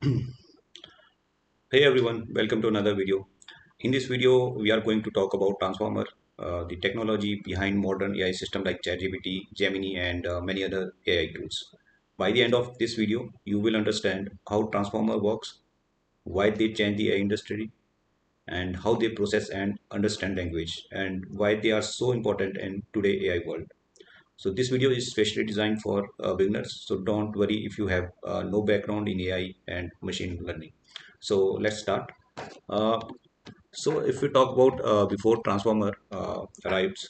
Hey everyone, welcome to another video. In this video, we are going to talk about Transformer, the technology behind modern AI system like ChatGPT, Gemini, and many other AI tools. By the end of this video, you will understand how Transformer works, why they change the AI industry, and how they process and understand language, and why they are so important in today AI world. So this video is specially designed for beginners. So don't worry if you have no background in AI and machine learning. So let's start. Uh, so if we talk about before transformer arrived,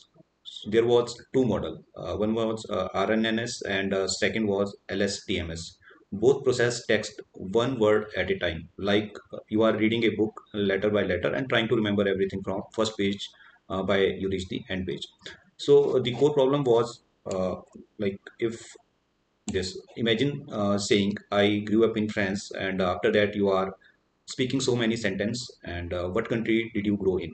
there was two model. One was RNNs and second was LSTMs. Both process text one word at a time, like you are reading a book letter by letter and trying to remember everything from first page by you reach the end page. So the core problem was like if this imagine saying I grew up in France and after that you are speaking so many sentence and what country did you grow in,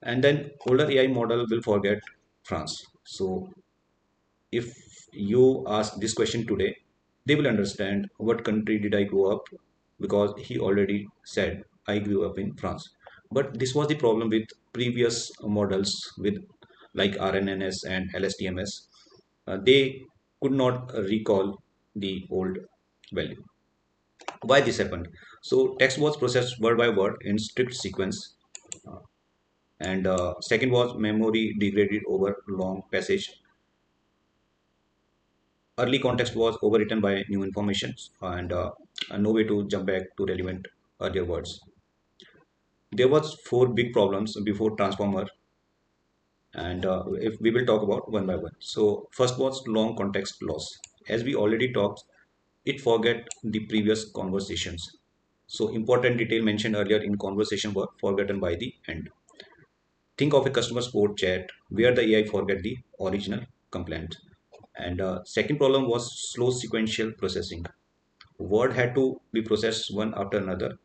and then older AI model will forget France. So if you ask this question today, they will understand what country did I grow up, because he already said I grew up in France. But this was the problem with previous models with like RNNs and LSTMs. They could not recall the old value. Why this happened? So text was processed word by word in strict sequence, and second was memory degraded over long passage. Early context was overwritten by new information, and no way to jump back to relevant earlier words. There was four big problems before transformer, and if we will talk about one by one. So first was long context loss. As we already talked, it forget the previous conversations. So important detail mentioned earlier in conversation were forgotten by the end. Think of a customer support chat where the AI forget the original complaint. And second problem was slow sequential processing. Word had to be processed one after another.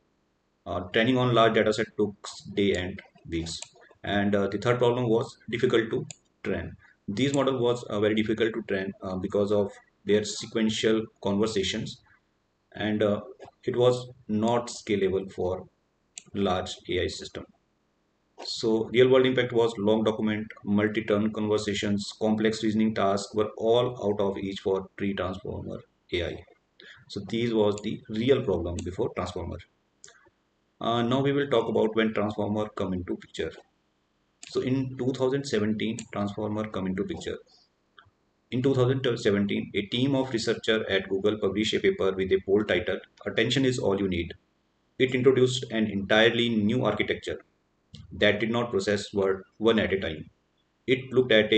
Training on large dataset took day and weeks. And the third problem was difficult to train. These model was very difficult to train because of their sequential conversations, and it was not scalable for large AI system. So real world impact was long document, multi-turn conversations, complex reasoning tasks were all out of each for pre-transformer AI. So these was the real problem before transformer. Now we will talk about when transformer come into picture. So in 2017, transformer come into picture. In 2017, a team of researchers at Google published a paper with a bold title, "Attention is all you need." It introduced an entirely new architecture that did not process word one at a time. It looked at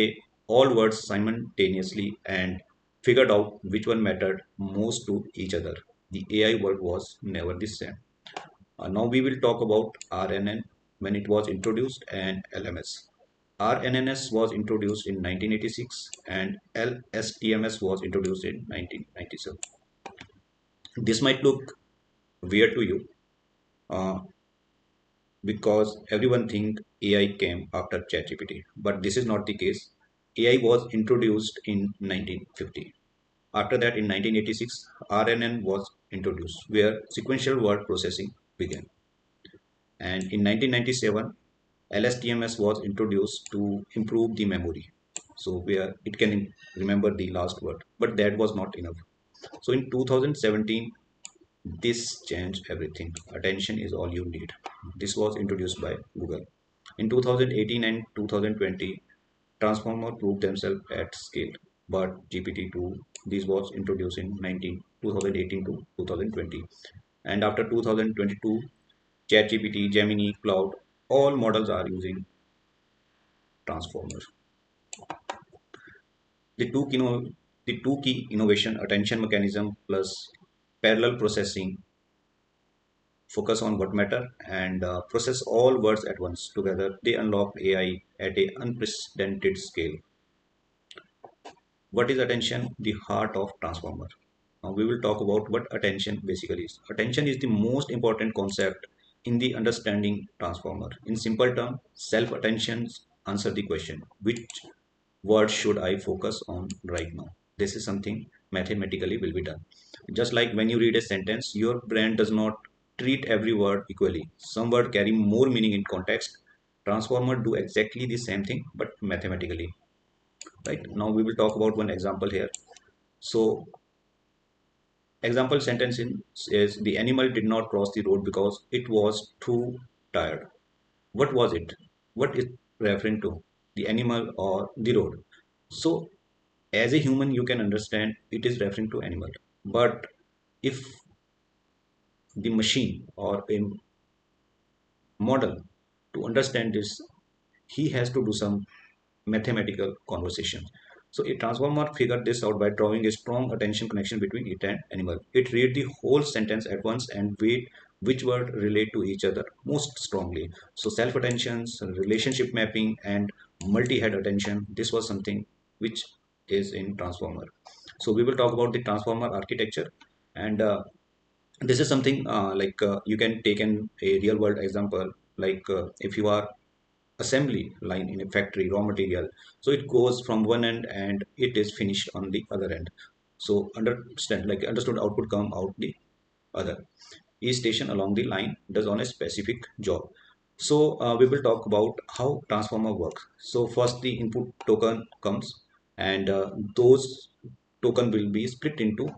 all words simultaneously and figured out which one mattered most to each other. The AI world was never the same. Now we will talk about RNN when it was introduced and LMS. RNNS was introduced in 1986 and LSTMS was introduced in 1997. This might look weird to you, uh, because everyone think AI came after ChatGPT, but this is not the case. AI was introduced in 1950. After that, in 1986, RNN was introduced, where sequential word processing began. And in 1997, LSTMS was introduced to improve the memory, so where it can remember the last word, but that was not enough. So in 2017, this changed everything. Attention is all you need. This was introduced by Google. In 2018 and 2020, Transformer proved themselves at scale, but GPT-2, this was introduced in 2018 to 2020. And after 2022, ChatGPT, Gemini, Cloud, all models are using Transformer. The the two key innovation, attention mechanism plus parallel processing, focus on what matter and process all words at once. Together, they unlock AI at a unprecedented scale. What is attention? The heart of transformer. Now we will talk about what attention basically is. Attention is the most important concept in the understanding transformer. In simple terms, self-attention answer the question, which word should I focus on right now? This is something mathematically will be done. Just like when you read a sentence, your brain does not treat every word equally. Some words carry more meaning in context. Transformer do exactly the same thing but mathematically. Right now we will talk about one example here. So example sentence is the animal did not cross the road because it was too tired. What was it? What is referring to? The animal or the road? So as a human you can understand it is referring to animal. But if the machine or a model to understand this, he has to do some mathematical conversation. So a transformer figured this out by drawing a strong attention connection between it and animal. It read the whole sentence at once and weighed which word relate to each other most strongly. So self attentions, relationship mapping, and multi-head attention. This was something which is in transformer. So we will talk about the transformer architecture, and this is something you can take a real world example. If you are assembly line in a factory raw material, so it goes from one end and it is finished on the other end. So understood output come out the other. Each station along the line does on a specific job. So we will talk about how transformer works. So first the input token comes, and those token will be split into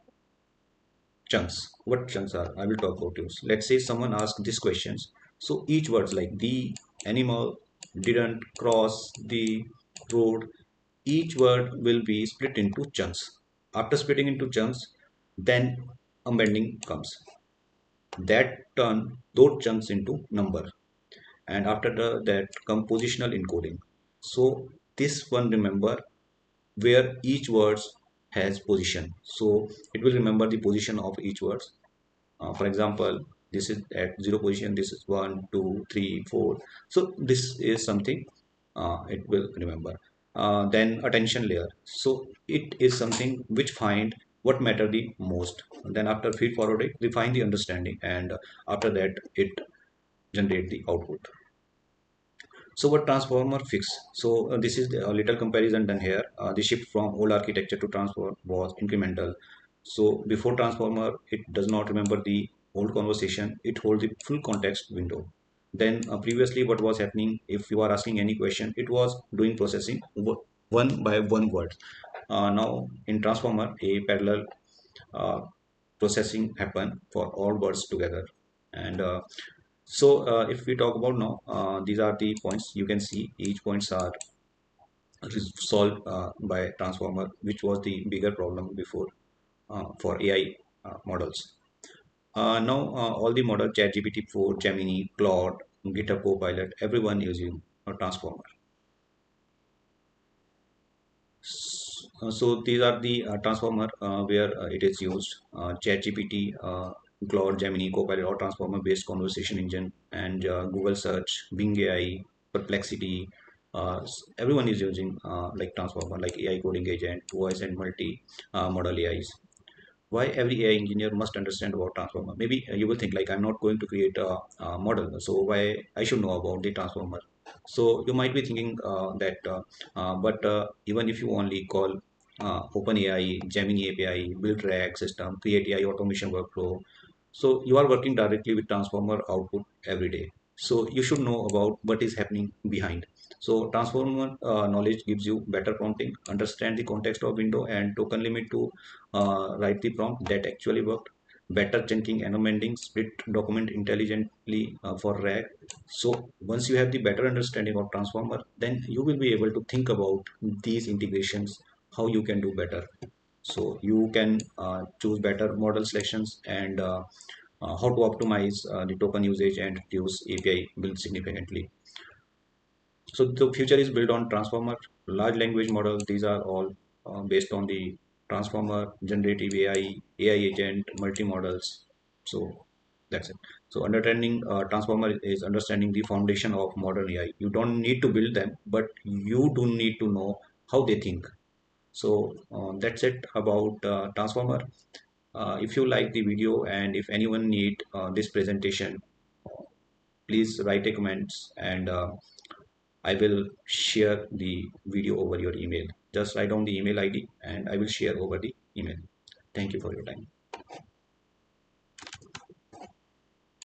chunks. What chunks are, I will talk about those. Let's say someone asks these questions. So each words like the animal didn't cross the road, each word will be split into chunks. After splitting into chunks, then amending comes that turn those chunks into number, and after that come positional encoding. So this one remember where each words has position, so it will remember the position of each words. For example, this is at zero position, this is one, two, three, four. So this is something it will remember. Then attention layer. So it is something which find what matter the most. And then after feed forwarding, refine the understanding, and after that it generate the output. So what transformer fix? So this is a little comparison done here. The shift from old architecture to transformer was incremental. So before transformer, it does not remember the old conversation. It holds the full context window. Then previously what was happening, if you are asking any question, it was doing processing one by one word. Now in transformer, a parallel uh, processing happen for all words together. And if we talk about now, these are the points. You can see each points are solved by transformer, which was the bigger problem before for AI models. Now all the model ChatGPT 4, Gemini, Claude, GitHub Copilot, everyone using a transformer. So these are the transformer where it is used. ChatGPT, Claude, Gemini, Copilot, or transformer-based conversation engine, and Google Search, Bing AI, Perplexity. Everyone is using like transformer, like AI coding agent, voice and multi model AIs. Why every AI engineer must understand about transformer? Maybe you will think like I'm not going to create a model, so why I should know about the transformer? So you might be thinking but even if you only call OpenAI, Gemini API, build RAG system, create AI automation workflow, so you are working directly with transformer output every day. So you should know about what is happening behind. So transformer knowledge gives you better prompting, understand the context of window and token limit to write the prompt that actually worked, better chunking and amending, split document intelligently for RAG. So once you have the better understanding of transformer, then you will be able to think about these integrations, how you can do better. So you can choose better model selections, and how to optimize the token usage and reduce API build significantly. So the future is built on transformer, large language model. These are all based on the transformer, generative AI, AI agent, multi-models. So that's it. So understanding transformer is understanding the foundation of modern AI. You don't need to build them, but you do need to know how they think. So that's it about transformer. If you like the video and if anyone need this presentation, please write a comments, and I will share the video over your email. Just write down the email ID and I will share over the email. Thank you for your time.